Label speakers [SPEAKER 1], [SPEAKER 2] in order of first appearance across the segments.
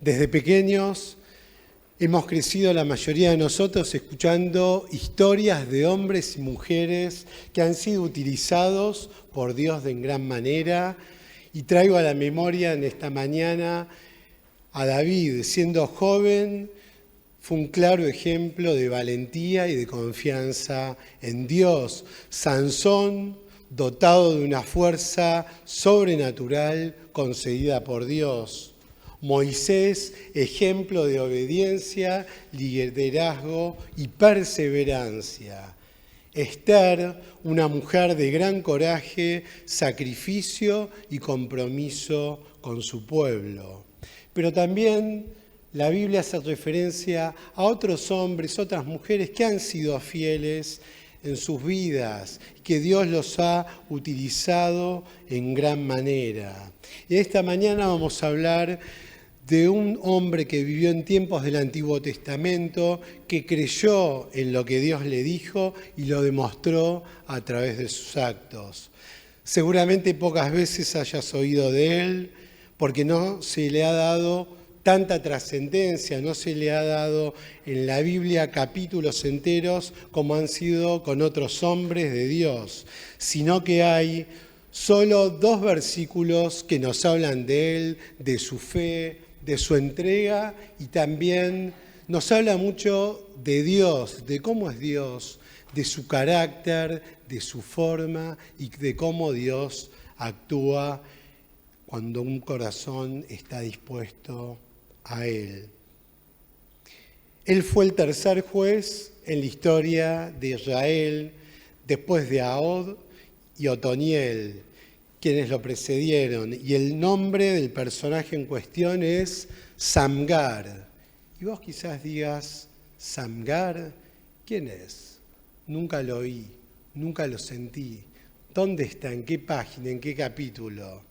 [SPEAKER 1] Desde pequeños hemos crecido la mayoría de nosotros escuchando historias de hombres y mujeres que han sido utilizados por Dios de en gran manera. Y traigo a la memoria en esta mañana a David. Siendo joven, fue un claro ejemplo de valentía y de confianza en Dios. Sansón, dotado de una fuerza sobrenatural concedida por Dios. Moisés, ejemplo de obediencia, liderazgo y perseverancia. Esther, una mujer de gran coraje, sacrificio y compromiso con su pueblo. Pero también la Biblia hace referencia a otros hombres, otras mujeres que han sido fieles en sus vidas, que Dios los ha utilizado en gran manera. Y esta mañana vamos a hablar de un hombre que vivió en tiempos del Antiguo Testamento, que creyó en lo que Dios le dijo y lo demostró a través de sus actos. Seguramente pocas veces hayas oído de él, porque no se le ha dado tanta trascendencia, no se le ha dado en la Biblia capítulos enteros como han sido con otros hombres de Dios, sino que hay solo 2 versículos que nos hablan de él, de su fe, de su entrega, y también nos habla mucho de Dios, de cómo es Dios, de su carácter, de su forma y de cómo Dios actúa cuando un corazón está dispuesto a Él. Él fue el tercer juez en la historia de Israel, después de Ahod y Otoniel, quienes lo precedieron, y el nombre del personaje en cuestión es Samgar. Y vos quizás digas, ¿Samgar? ¿Quién es? Nunca lo oí, nunca lo sentí. ¿Dónde está? ¿En qué página? ¿En qué capítulo?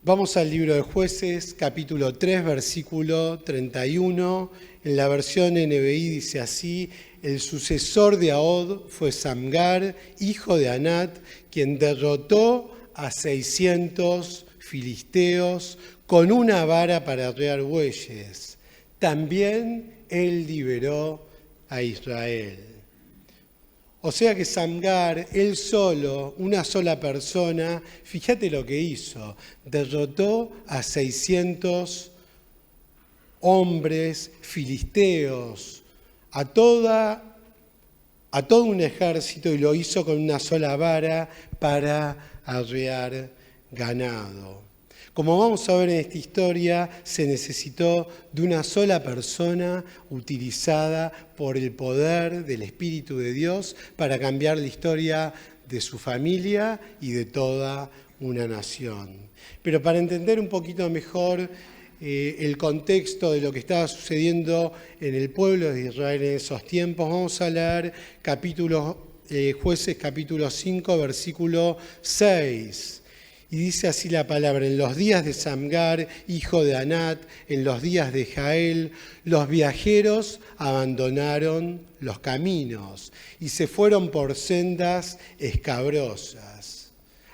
[SPEAKER 1] Vamos al libro de Jueces, capítulo 3, versículo 31. En la versión NBI dice así: el sucesor de Ahod fue Samgar, hijo de Anat, quien derrotó a 600 filisteos con una vara para arrear bueyes. También él liberó a Israel. O sea que Samgar, él solo, una sola persona, fíjate lo que hizo, derrotó a 600 hombres filisteos, a todo un ejército, y lo hizo con una sola vara para arrear ganado. Como vamos a ver en esta historia, se necesitó de una sola persona utilizada por el poder del Espíritu de Dios para cambiar la historia de su familia y de toda una nación. Pero para entender un poquito mejor el contexto de lo que estaba sucediendo en el pueblo de Israel en esos tiempos, vamos a leer Jueces capítulo 5, versículo 6. Y dice así la palabra: en los días de Samgar, hijo de Anat, en los días de Jael, los viajeros abandonaron los caminos y se fueron por sendas escabrosas.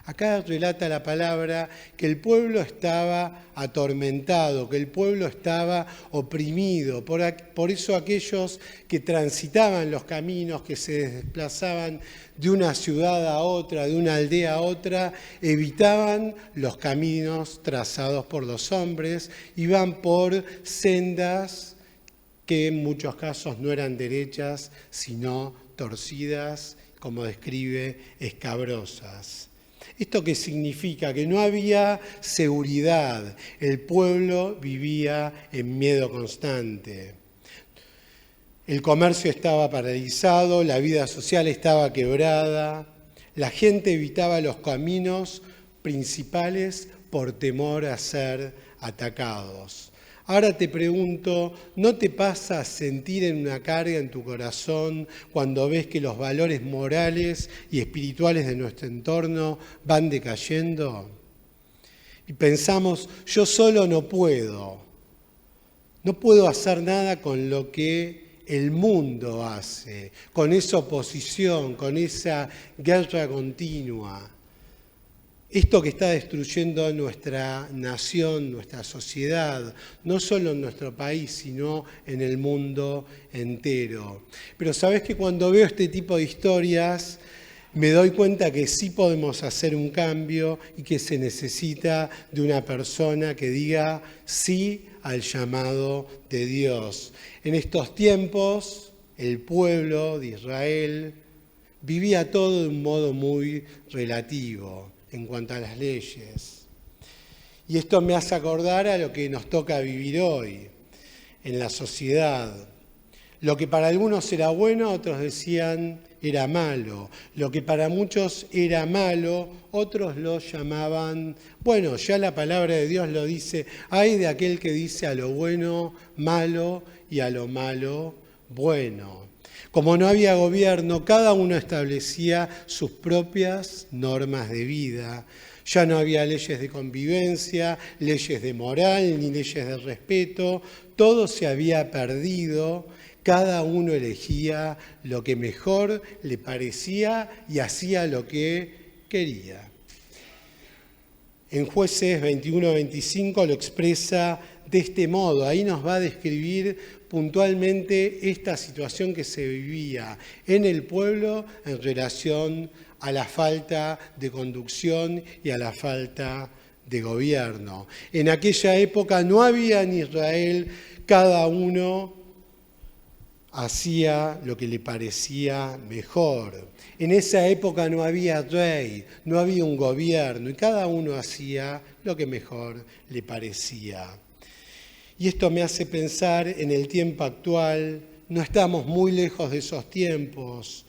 [SPEAKER 1] Acá relata la palabra que el pueblo estaba atormentado, que el pueblo estaba oprimido. Por eso aquellos que transitaban los caminos, que se desplazaban de una ciudad a otra, de una aldea a otra, evitaban los caminos trazados por los hombres, iban por sendas que en muchos casos no eran derechas, sino torcidas, como describe, escabrosas. ¿Esto qué significa? Que no había seguridad, el pueblo vivía en miedo constante. El comercio estaba paralizado, la vida social estaba quebrada, la gente evitaba los caminos principales por temor a ser atacados. Ahora te pregunto, ¿no te pasa a sentir en una carga en tu corazón cuando ves que los valores morales y espirituales de nuestro entorno van decayendo? Y pensamos, yo solo no puedo hacer nada con lo que el mundo hace, con esa oposición, con esa guerra continua. esto que está destruyendo nuestra nación, nuestra sociedad, no solo en nuestro país, sino en el mundo entero. Pero sabes que cuando veo este tipo de historias, me doy cuenta que sí podemos hacer un cambio y que se necesita de una persona que diga sí al llamado de Dios. En estos tiempos, el pueblo de Israel vivía todo de un modo muy relativo en cuanto a las leyes. Y esto me hace acordar a lo que nos toca vivir hoy en la sociedad. Lo que para algunos era bueno, otros decían era malo. Lo que para muchos era malo, otros lo llamaban, bueno, ya la palabra de Dios lo dice, hay de aquel que dice a lo bueno malo y a lo malo bueno. Como no había gobierno, cada uno establecía sus propias normas de vida. Ya no había leyes de convivencia, leyes de moral, ni leyes de respeto. Todo se había perdido. Cada uno elegía lo que mejor le parecía y hacía lo que quería. En Jueces 21-25 lo expresa de este modo. Ahí nos va a describir puntualmente esta situación que se vivía en el pueblo en relación a la falta de conducción y a la falta de gobierno. En aquella época no había en Israel, cada uno hacía lo que le parecía mejor. En esa época no había rey, no había un gobierno y cada uno hacía lo que mejor le parecía. Y esto me hace pensar en el tiempo actual. No estamos muy lejos de esos tiempos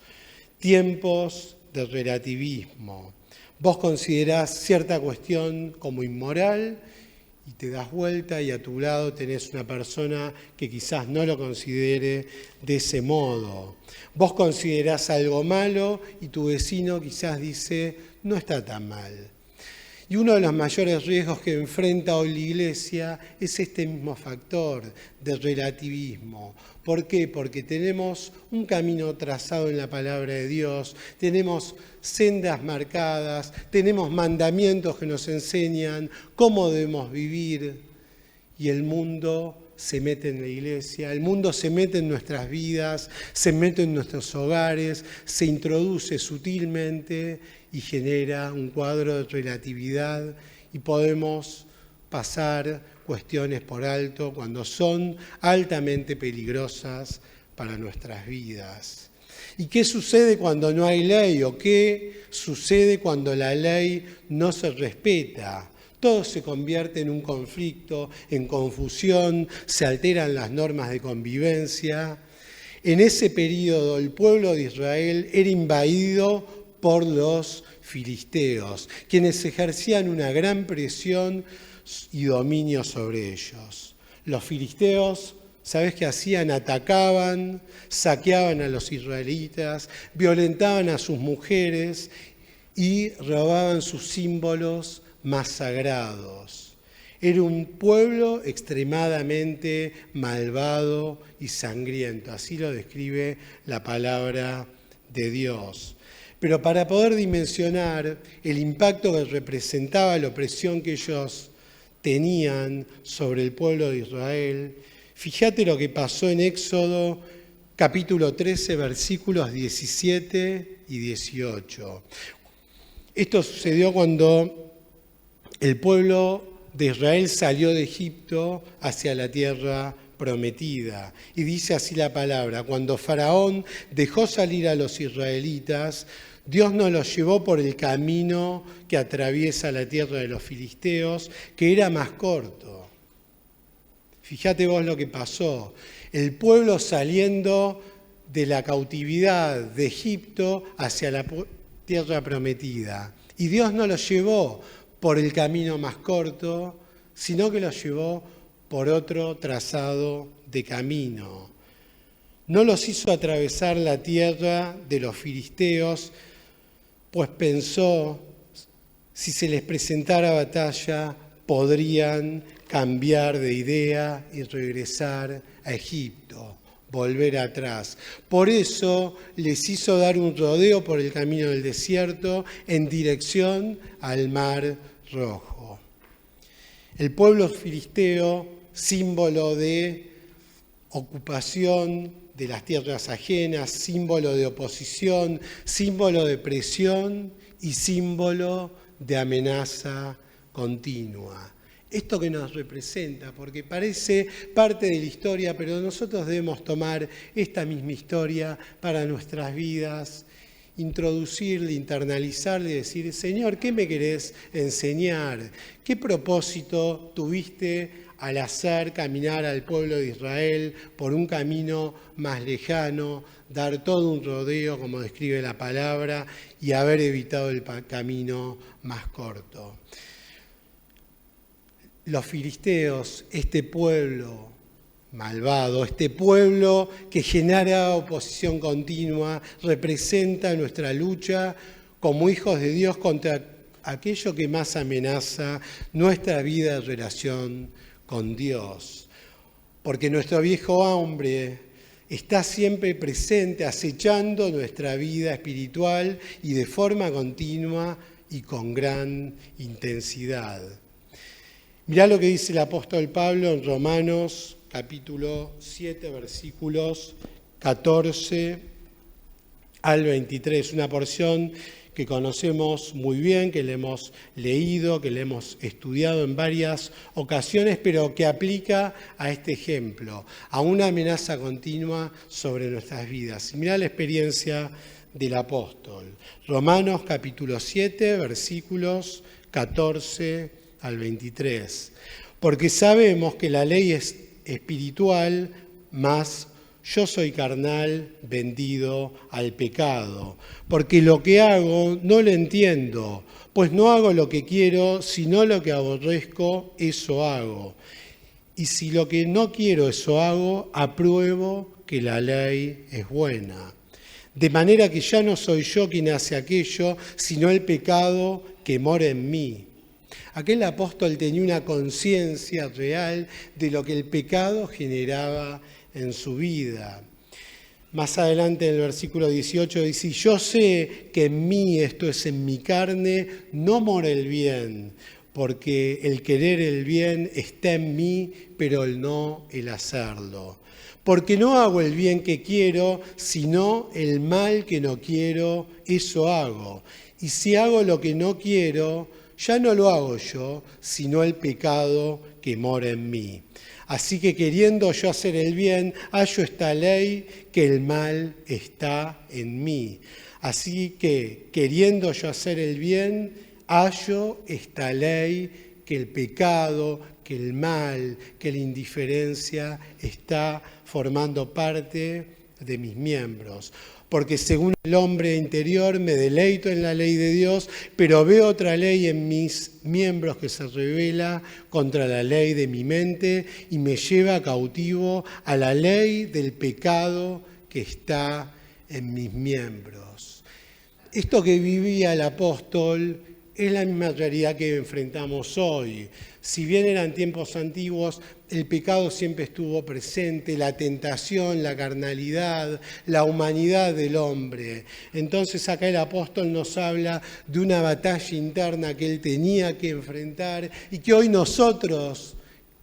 [SPEAKER 1] de relativismo. Vos considerás cierta cuestión como inmoral y te das vuelta y a tu lado tenés una persona que quizás no lo considere de ese modo. Vos considerás algo malo y tu vecino quizás dice, no está tan mal. Y uno de los mayores riesgos que enfrenta hoy la Iglesia es este mismo factor de relativismo. ¿Por qué? Porque tenemos un camino trazado en la palabra de Dios, tenemos sendas marcadas, tenemos mandamientos que nos enseñan cómo debemos vivir y el mundo se mete en la Iglesia, el mundo se mete en nuestras vidas, se mete en nuestros hogares, se introduce sutilmente y genera un cuadro de relatividad y podemos pasar cuestiones por alto cuando son altamente peligrosas para nuestras vidas. ¿Y qué sucede cuando no hay ley? ¿O qué sucede cuando la ley no se respeta? Todo se convierte en un conflicto, en confusión, se alteran las normas de convivencia. En ese periodo el pueblo de Israel era invadido por los filisteos, quienes ejercían una gran presión y dominio sobre ellos. Los filisteos, ¿sabes qué hacían? Atacaban, saqueaban a los israelitas, violentaban a sus mujeres y robaban sus símbolos más sagrados. Era un pueblo extremadamente malvado y sangriento, así lo describe la palabra de Dios. Pero para poder dimensionar el impacto que representaba la opresión que ellos tenían sobre el pueblo de Israel, fíjate lo que pasó en Éxodo capítulo 13, versículos 17 y 18. Esto sucedió cuando el pueblo de Israel salió de Egipto hacia la tierra prometida. Y dice así la palabra: cuando Faraón dejó salir a los israelitas, Dios no los llevó por el camino que atraviesa la tierra de los filisteos, que era más corto. Fíjate vos lo que pasó. El pueblo saliendo de la cautividad de Egipto hacia la tierra prometida. Y Dios no los llevó por el camino más corto, sino que los llevó por otro trazado de camino. No los hizo atravesar la tierra de los filisteos, pues pensó, si se les presentara batalla, podrían cambiar de idea y regresar a Egipto, volver atrás. Por eso les hizo dar un rodeo por el camino del desierto en dirección al Mar Rojo. El pueblo filisteo, símbolo de ocupación de las tierras ajenas, símbolo de oposición, símbolo de presión y símbolo de amenaza continua. Esto que nos representa, porque parece parte de la historia, pero nosotros debemos tomar esta misma historia para nuestras vidas, introducirla, internalizarla y decir, Señor, ¿qué me querés enseñar? ¿Qué propósito tuviste al hacer caminar al pueblo de Israel por un camino más lejano, dar todo un rodeo, como describe la palabra, y haber evitado el camino más corto? Los filisteos, este pueblo malvado, este pueblo que genera oposición continua, representa nuestra lucha como hijos de Dios contra aquello que más amenaza nuestra vida de relación con Dios. Porque nuestro viejo hombre está siempre presente, acechando nuestra vida espiritual y de forma continua y con gran intensidad. Mirá lo que dice el apóstol Pablo en Romanos capítulo 7, versículos 14 al 23, una porción que conocemos muy bien, que le hemos leído, que le hemos estudiado en varias ocasiones, pero que aplica a este ejemplo, a una amenaza continua sobre nuestras vidas. Y mirá la experiencia del apóstol. Romanos capítulo 7, versículos 14 al 23. Porque sabemos que la ley es espiritual, mas yo soy carnal, vendido al pecado. Porque lo que hago no lo entiendo, pues no hago lo que quiero, sino lo que aborrezco, eso hago. Y si lo que no quiero, eso hago, apruebo que la ley es buena. De manera que ya no soy yo quien hace aquello, sino el pecado que mora en mí. Aquel apóstol tenía una conciencia real de lo que el pecado generaba en su vida. Más adelante en el versículo 18 dice, yo sé que en mí, esto es en mi carne, no mora el bien, porque el querer el bien está en mí, pero el no el hacerlo. Porque no hago el bien que quiero, sino el mal que no quiero, eso hago. Y si hago lo que no quiero, ya no lo hago yo, sino el pecado que mora en mí. Así que queriendo yo hacer el bien, hallo esta ley que el mal está en mí. Así que queriendo yo hacer el bien, hallo esta ley que el pecado, que el mal, que la indiferencia está formando parte de mis miembros. Porque según el hombre interior me deleito en la ley de Dios, pero veo otra ley en mis miembros que se revela contra la ley de mi mente y me lleva cautivo a la ley del pecado que está en mis miembros. Esto que vivía el apóstol es la misma realidad que enfrentamos hoy. Si bien eran tiempos antiguos, el pecado siempre estuvo presente, la tentación, la carnalidad, la humanidad del hombre. Entonces acá el apóstol nos habla de una batalla interna que él tenía que enfrentar y que hoy nosotros,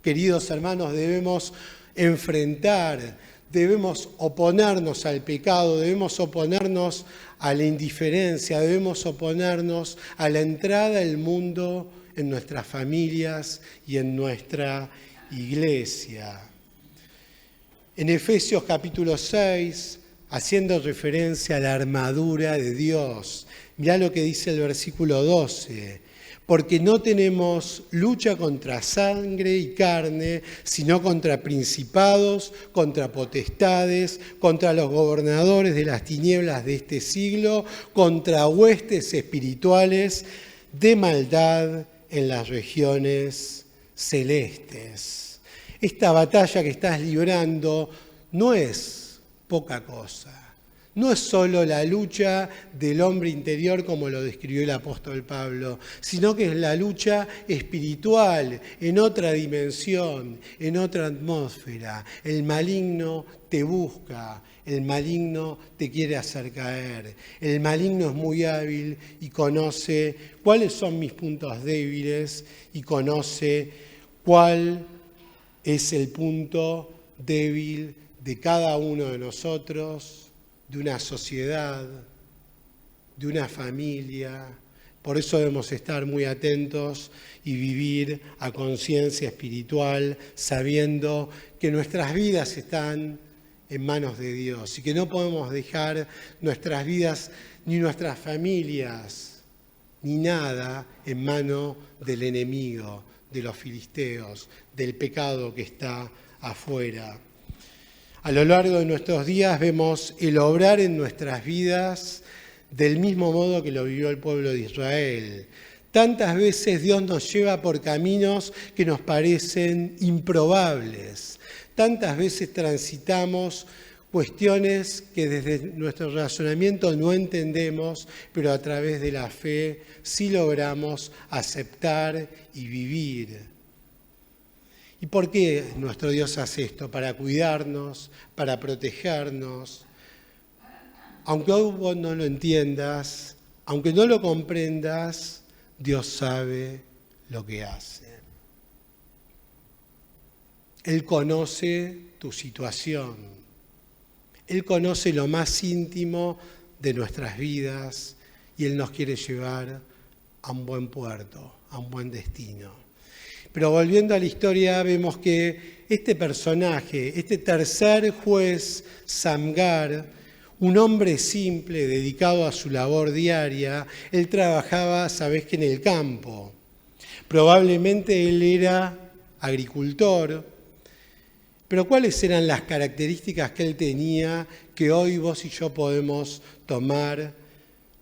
[SPEAKER 1] queridos hermanos, debemos enfrentar. Debemos oponernos al pecado, debemos oponernos a la indiferencia, debemos oponernos a la entrada del mundo en nuestras familias y en nuestra iglesia. En Efesios capítulo 6, haciendo referencia a la armadura de Dios, mirá lo que dice el versículo 12. Porque no tenemos lucha contra sangre y carne, sino contra principados, contra potestades, contra los gobernadores de las tinieblas de este siglo, contra huestes espirituales de maldad en las regiones celestes. Esta batalla que estás librando no es poca cosa. No es solo la lucha del hombre interior como lo describió el apóstol Pablo, sino que es la lucha espiritual, en otra dimensión, en otra atmósfera. El maligno te busca, el maligno te quiere hacer caer. El maligno es muy hábil y conoce cuáles son mis puntos débiles y conoce cuál es el punto débil de cada uno de nosotros, de una sociedad, de una familia. Por eso debemos estar muy atentos y vivir a conciencia espiritual, sabiendo que nuestras vidas están en manos de Dios y que no podemos dejar nuestras vidas, ni nuestras familias, ni nada en manos del enemigo, de los filisteos, del pecado que está afuera. A lo largo de nuestros días vemos el obrar en nuestras vidas del mismo modo que lo vivió el pueblo de Israel. Tantas veces Dios nos lleva por caminos que nos parecen improbables. Tantas veces transitamos cuestiones que desde nuestro razonamiento no entendemos, pero a través de la fe sí logramos aceptar y vivir. ¿Y por qué nuestro Dios hace esto? Para cuidarnos, para protegernos. Aunque vos no lo entiendas, aunque no lo comprendas, Dios sabe lo que hace. Él conoce tu situación. Él conoce lo más íntimo de nuestras vidas y Él nos quiere llevar a un buen puerto, a un buen destino. Pero volviendo a la historia, vemos que este personaje, este tercer juez, Samgar, un hombre simple, dedicado a su labor diaria, él trabajaba, sabés que en el campo. Probablemente él era agricultor, pero ¿cuáles eran las características que él tenía que hoy vos y yo podemos tomar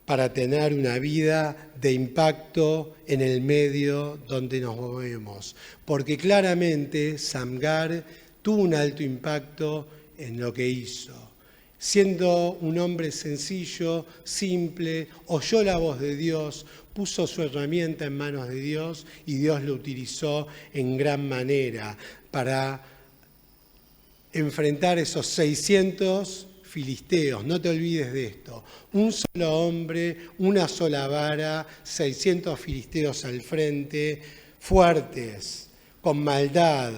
[SPEAKER 1] para tener una vida de impacto en el medio donde nos movemos? Porque claramente Samgar tuvo un alto impacto en lo que hizo. Siendo un hombre sencillo, simple, oyó la voz de Dios, puso su herramienta en manos de Dios y Dios lo utilizó en gran manera para enfrentar esos 600 filisteos. No te olvides de esto. Un solo hombre, una sola vara, 600 filisteos al frente, fuertes, con maldad,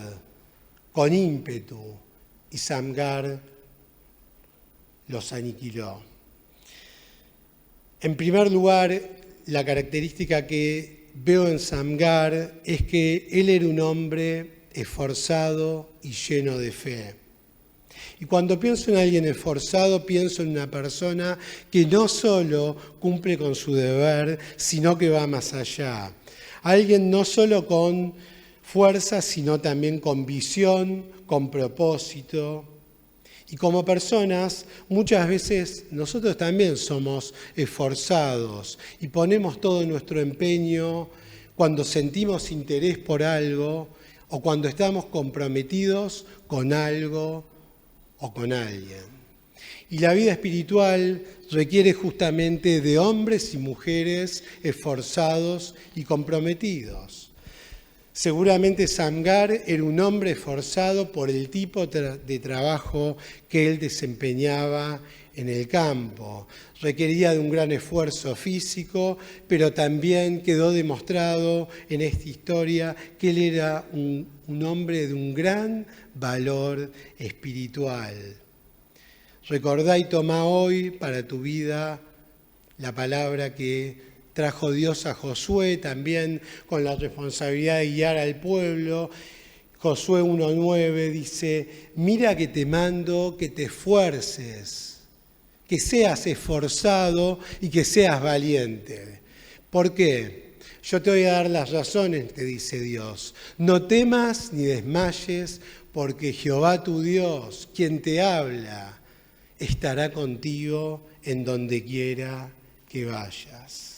[SPEAKER 1] con ímpetu. Y Samgar los aniquiló. En primer lugar, la característica que veo en Samgar es que él era un hombre esforzado y lleno de fe. Y cuando pienso en alguien esforzado, pienso en una persona que no solo cumple con su deber, sino que va más allá. Alguien no solo con fuerza, sino también con visión, con propósito. Y como personas, muchas veces nosotros también somos esforzados y ponemos todo nuestro empeño cuando sentimos interés por algo o cuando estamos comprometidos con algo o con alguien. Y la vida espiritual requiere justamente de hombres y mujeres esforzados y comprometidos. Seguramente Samgar era un hombre esforzado por el tipo de trabajo que él desempeñaba en el campo. Requería de un gran esfuerzo físico, pero también quedó demostrado en esta historia que él era un hombre de un gran valor espiritual. Recordá y tomá hoy para tu vida la palabra que trajo Dios a Josué, también con la responsabilidad de guiar al pueblo. Josué 1:9 dice: mira que te mando que te esfuerces, que seas esforzado y que seas valiente. ¿Por qué? Yo te voy a dar las razones, te dice Dios. No temas ni desmayes, porque Jehová tu Dios, quien te habla, estará contigo en donde quiera que vayas.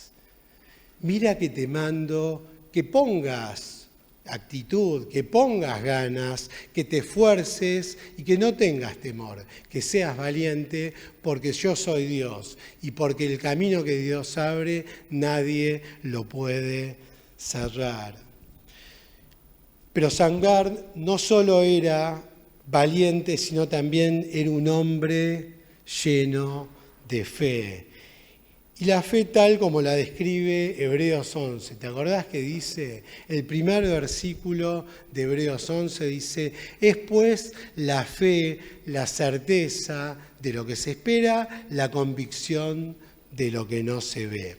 [SPEAKER 1] Mira que te mando que pongas actitud, que pongas ganas, que te esfuerces y que no tengas temor, que seas valiente porque yo soy Dios y porque el camino que Dios abre nadie lo puede cerrar. Pero Shamgar no solo era valiente, sino también era un hombre lleno de fe. Y la fe tal como la describe Hebreos 11. ¿Te acordás que dice? El primer versículo de Hebreos 11 dice, es pues la fe, la certeza de lo que se espera, la convicción de lo que no se ve.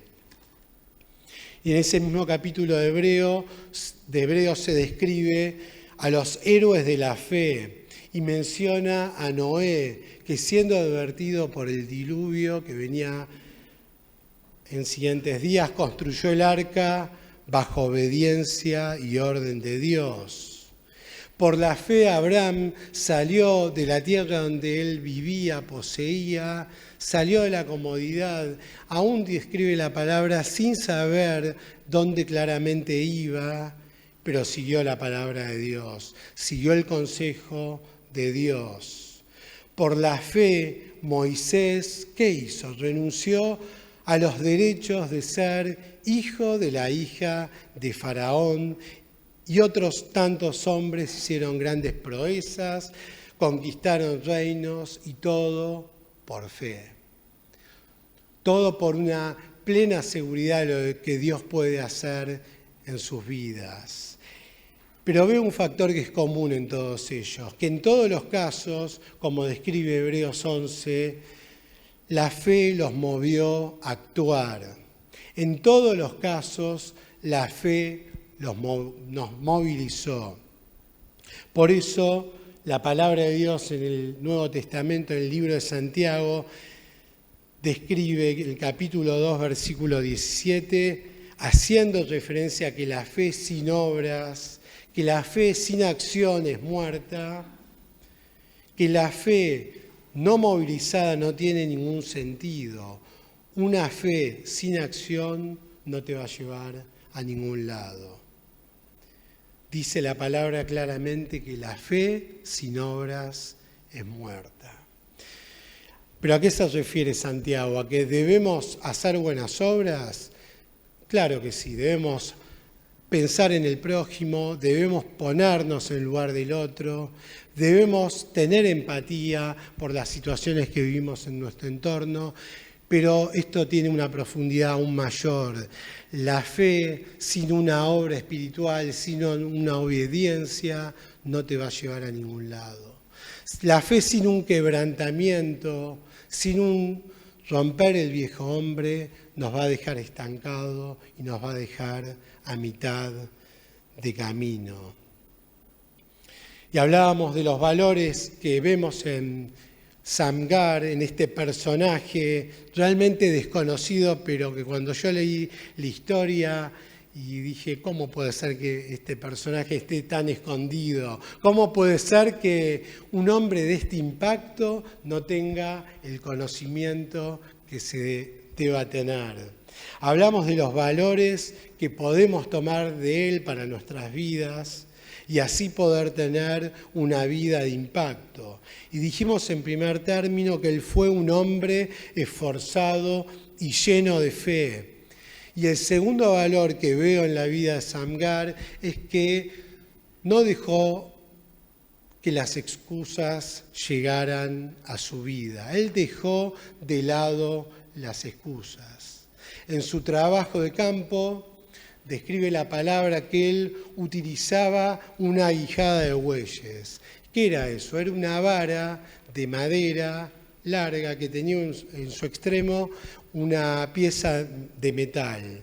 [SPEAKER 1] Y en ese mismo capítulo de Hebreos se describe a los héroes de la fe y menciona a Noé, que siendo advertido por el diluvio que venía en siguientes días, construyó el arca bajo obediencia y orden de Dios. Por la fe Abraham salió de la tierra donde él vivía, poseía, salió de la comodidad, aún describe la palabra sin saber dónde claramente iba, pero siguió la palabra de Dios, siguió el consejo de Dios. Por la fe Moisés, ¿qué hizo? Renunció a los derechos de ser hijo de la hija de Faraón, y otros tantos hombres hicieron grandes proezas, conquistaron reinos y todo por fe. Todo por una plena seguridad de lo que Dios puede hacer en sus vidas. Pero veo un factor que es común en todos ellos, que en todos los casos, como describe Hebreos 11, la fe los movió a actuar. En todos los casos, la fe nos movilizó. Por eso, la palabra de Dios en el Nuevo Testamento, en el libro de Santiago, describe el capítulo 2, versículo 17, haciendo referencia a que la fe sin obras, que la fe sin acción es muerta, que la fe no movilizada no tiene ningún sentido. Una fe sin acción no te va a llevar a ningún lado. Dice la palabra claramente que la fe sin obras es muerta. ¿Pero a qué se refiere Santiago? ¿A que debemos hacer buenas obras? Claro que sí, debemos pensar en el prójimo, debemos ponernos en el lugar del otro, debemos tener empatía por las situaciones que vivimos en nuestro entorno, pero esto tiene una profundidad aún mayor. La fe sin una obra espiritual, sin una obediencia, no te va a llevar a ningún lado. La fe sin un quebrantamiento, sin un romper el viejo hombre, nos va a dejar estancados y nos va a dejar a mitad de camino. Y hablábamos de los valores que vemos en Shamgar, en este personaje realmente desconocido, pero que cuando yo leí la historia y dije, ¿cómo puede ser que este personaje esté tan escondido? ¿Cómo puede ser que un hombre de este impacto no tenga el conocimiento que se deba tener? Hablamos de los valores que podemos tomar de él para nuestras vidas y así poder tener una vida de impacto. Y dijimos en primer término que él fue un hombre esforzado y lleno de fe. Y el segundo valor que veo en la vida de Shamgar es que no dejó que las excusas llegaran a su vida. Él dejó de lado las excusas. En su trabajo de campo describe la palabra que él utilizaba una aguijada de bueyes. ¿Qué era eso? Era una vara de madera larga que tenía en su extremo una pieza de metal.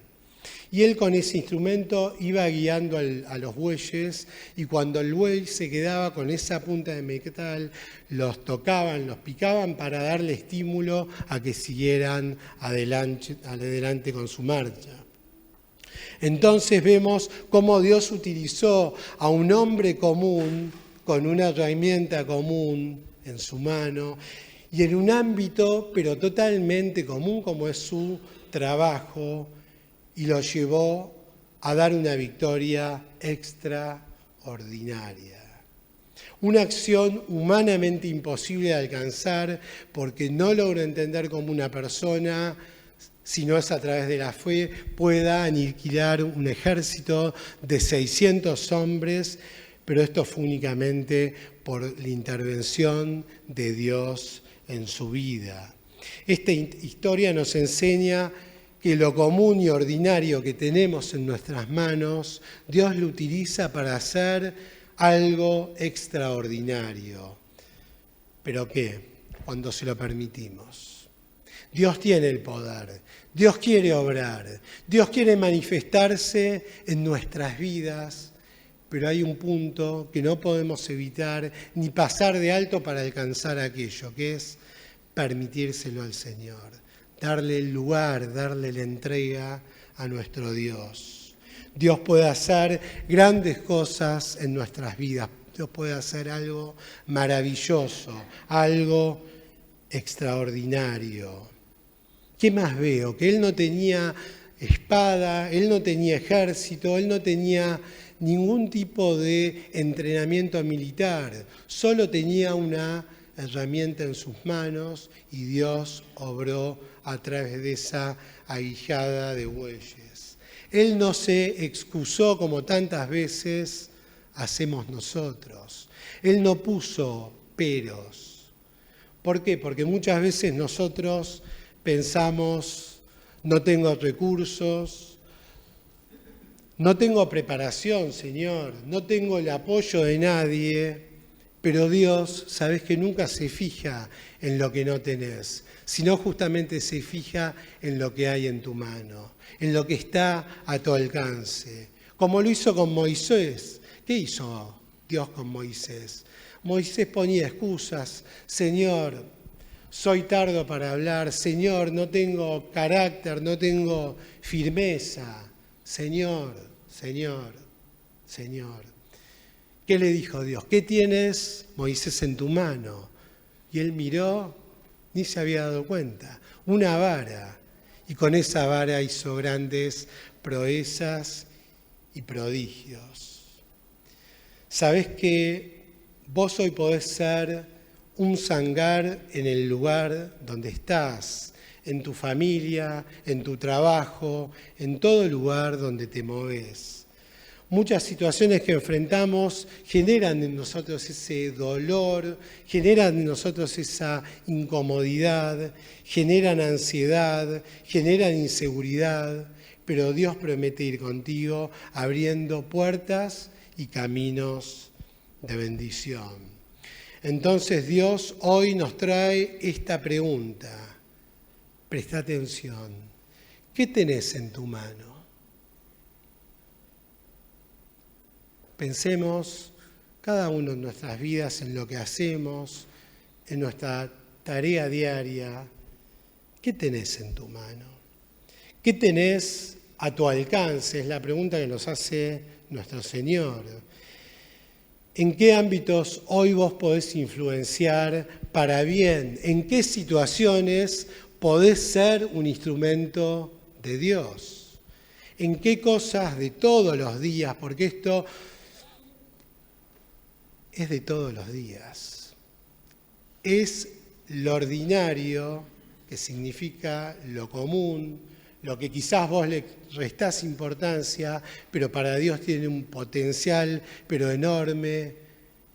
[SPEAKER 1] Y él con ese instrumento iba guiando a los bueyes y cuando el buey se quedaba con esa punta de metal, los tocaban, los picaban para darle estímulo a que siguieran adelante con su marcha. Entonces vemos cómo Dios utilizó a un hombre común con una herramienta común en su mano y en un ámbito pero totalmente común como es su trabajo y lo llevó a dar una victoria extraordinaria. Una acción humanamente imposible de alcanzar porque no logro entender cómo una persona, si no es a través de la fe, pueda aniquilar un ejército de 600 hombres, pero esto fue únicamente por la intervención de Dios en su vida. Esta historia nos enseña que lo común y ordinario que tenemos en nuestras manos, Dios lo utiliza para hacer algo extraordinario. ¿Pero qué? Cuando se lo permitimos. Dios tiene el poder, Dios quiere obrar, Dios quiere manifestarse en nuestras vidas, pero hay un punto que no podemos evitar ni pasar de alto para alcanzar aquello, que es permitírselo al Señor, darle el lugar, darle la entrega a nuestro Dios. Dios puede hacer grandes cosas en nuestras vidas, Dios puede hacer algo maravilloso, algo extraordinario. ¿Qué más veo? Que Él no tenía espada, Él no tenía ejército, Él no tenía ningún tipo de entrenamiento militar, solo tenía una herramienta en sus manos y Dios obró a través de esa aguijada de bueyes. Él no se excusó como tantas veces hacemos nosotros. Él no puso peros. ¿Por qué? Porque muchas veces nosotros pensamos, no tengo recursos, no tengo preparación, Señor, no tengo el apoyo de nadie, pero Dios, sabes que nunca se fija en lo que no tenés, sino justamente se fija en lo que hay en tu mano, en lo que está a tu alcance. Como lo hizo con Moisés. ¿Qué hizo Dios con Moisés? Moisés ponía excusas. Señor, soy tardo para hablar. Señor, no tengo carácter, no tengo firmeza. Señor. ¿Qué le dijo Dios? ¿Qué tienes, Moisés, en tu mano? Y él miró, ni se había dado cuenta, una vara. Y con esa vara hizo grandes proezas y prodigios. ¿Sabés que vos hoy podés ser un zangar en el lugar donde estás? En tu familia, en tu trabajo, en todo lugar donde te movés. Muchas situaciones que enfrentamos generan en nosotros ese dolor, generan en nosotros esa incomodidad, generan ansiedad, generan inseguridad, pero Dios promete ir contigo abriendo puertas y caminos de bendición. Entonces Dios hoy nos trae esta pregunta. Presta atención. ¿Qué tenés en tu mano? Pensemos cada uno en nuestras vidas, en lo que hacemos, en nuestra tarea diaria. ¿Qué tenés en tu mano? ¿Qué tenés a tu alcance? Es la pregunta que nos hace nuestro Señor. ¿En qué ámbitos hoy vos podés influenciar para bien? ¿En qué situaciones podés ser un instrumento de Dios? ¿En qué cosas de todos los días? Porque esto es de todos los días. Es lo ordinario, que significa lo común, lo que quizás vos le restás importancia, pero para Dios tiene un potencial, pero enorme.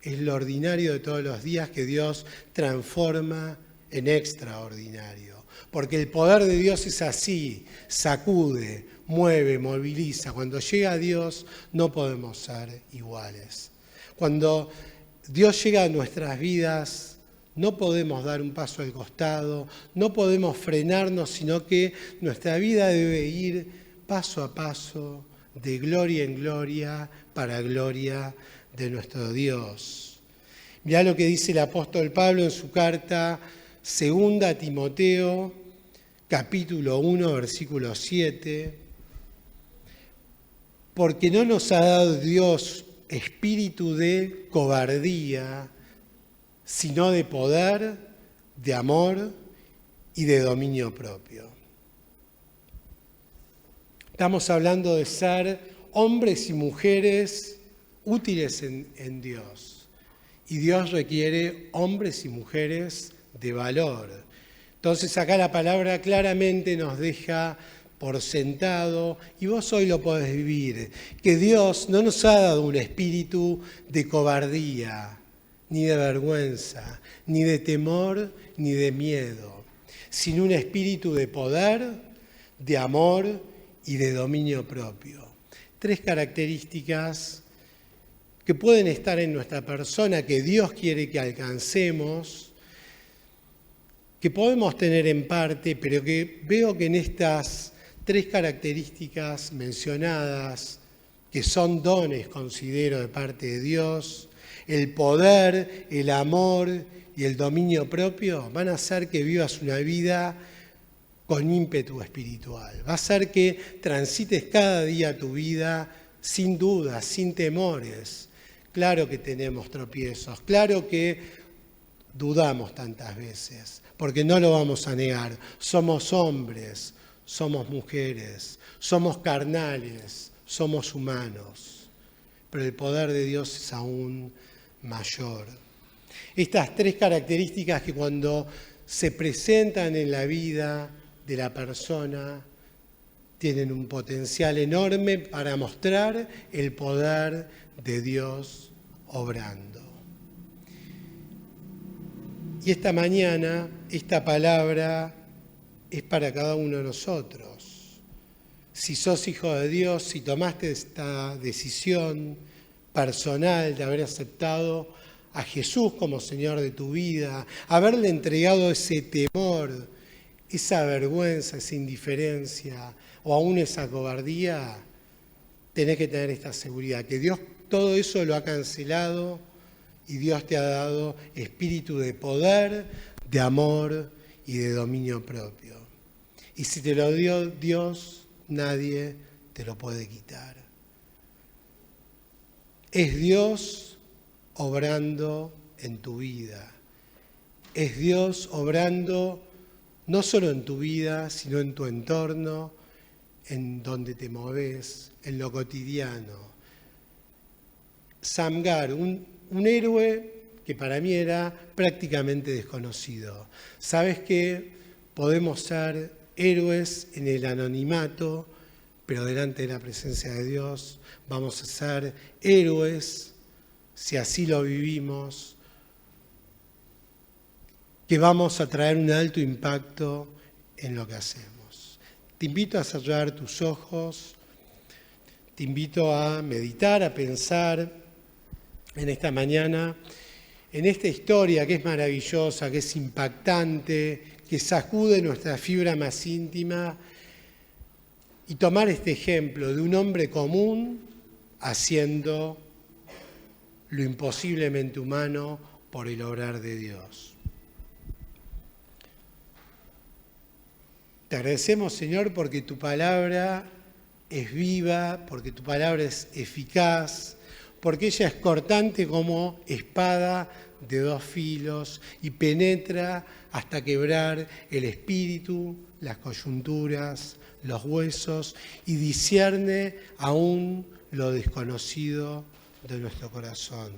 [SPEAKER 1] Es lo ordinario de todos los días que Dios transforma en extraordinario. Porque el poder de Dios es así, sacude, mueve, moviliza. Cuando llega a Dios no podemos ser iguales. Cuando Dios llega a nuestras vidas no podemos dar un paso al costado, no podemos frenarnos, sino que nuestra vida debe ir paso a paso, de gloria en gloria, para gloria de nuestro Dios. Mirá lo que dice el apóstol Pablo en su carta segunda a Timoteo, capítulo 1, versículo 7. Porque no nos ha dado Dios espíritu de cobardía, sino de poder, de amor y de dominio propio. Estamos hablando de ser hombres y mujeres útiles en Dios. Y Dios requiere hombres y mujeres de valor. Entonces acá la palabra claramente nos deja por sentado, y vos hoy lo podés vivir, que Dios no nos ha dado un espíritu de cobardía, ni de vergüenza, ni de temor, ni de miedo, sino un espíritu de poder, de amor y de dominio propio. 3 características que pueden estar en nuestra persona, que Dios quiere que alcancemos, que podemos tener en parte, pero que veo que en estas 3 características mencionadas, que son dones, considero, de parte de Dios, el poder, el amor y el dominio propio, van a hacer que vivas una vida con ímpetu espiritual. Va a hacer que transites cada día tu vida sin dudas, sin temores. Claro que tenemos tropiezos, claro que dudamos tantas veces, porque no lo vamos a negar. Somos hombres, somos mujeres, somos carnales, somos humanos, pero el poder de Dios es aún mayor. Estas 3 características que cuando se presentan en la vida de la persona tienen un potencial enorme para mostrar el poder de Dios obrando. Y esta mañana, esta palabra es para cada uno de nosotros. Si sos hijo de Dios, si tomaste esta decisión personal de haber aceptado a Jesús como Señor de tu vida, haberle entregado ese temor, esa vergüenza, esa indiferencia o aún esa cobardía, tenés que tener esta seguridad, que Dios todo eso lo ha cancelado y Dios te ha dado espíritu de poder, de amor y de dominio propio. Y si te lo dio Dios, nadie te lo puede quitar. Es Dios obrando en tu vida. Es Dios obrando no solo en tu vida, sino en tu entorno, en donde te moves, en lo cotidiano. Shamgar, un héroe que para mí era prácticamente desconocido. ¿Sabes qué? Podemos ser héroes en el anonimato, pero delante de la presencia de Dios vamos a ser héroes, si así lo vivimos, que vamos a traer un alto impacto en lo que hacemos. Te invito a cerrar tus ojos, te invito a meditar, a pensar en esta mañana, en esta historia que es maravillosa, que es impactante, que sacude nuestra fibra más íntima, y tomar este ejemplo de un hombre común haciendo lo imposiblemente humano por el obrar de Dios. Te agradecemos, Señor, porque tu palabra es viva, porque tu palabra es eficaz, porque ella es cortante como espada de 2 filos y penetra hasta quebrar el espíritu, las coyunturas, los huesos y discierne aún lo desconocido de nuestro corazón,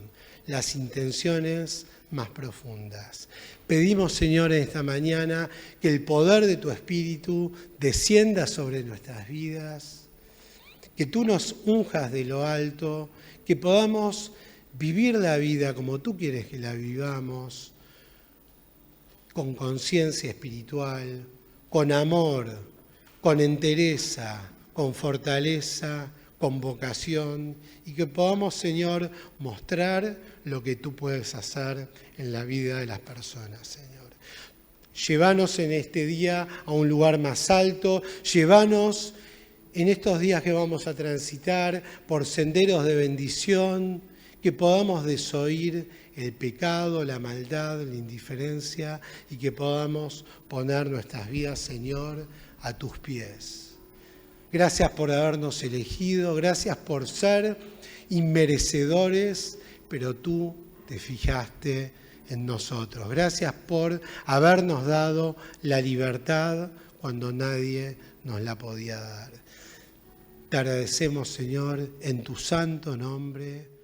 [SPEAKER 1] las intenciones más profundas. Pedimos, Señor, en esta mañana que el poder de tu Espíritu descienda sobre nuestras vidas, que tú nos unjas de lo alto, que podamos vivir la vida como tú quieres que la vivamos, con conciencia espiritual, con amor, con entereza, con fortaleza, con vocación, y que podamos, Señor, mostrar lo que tú puedes hacer en la vida de las personas, Señor. Llévanos en este día a un lugar más alto, llévanos en estos días que vamos a transitar por senderos de bendición, que podamos desoír el pecado, la maldad, la indiferencia, y que podamos poner nuestras vidas, Señor, a tus pies. Gracias por habernos elegido, gracias por ser inmerecedores, pero tú te fijaste en nosotros. Gracias por habernos dado la libertad cuando nadie nos la podía dar. Te agradecemos, Señor, en tu santo nombre.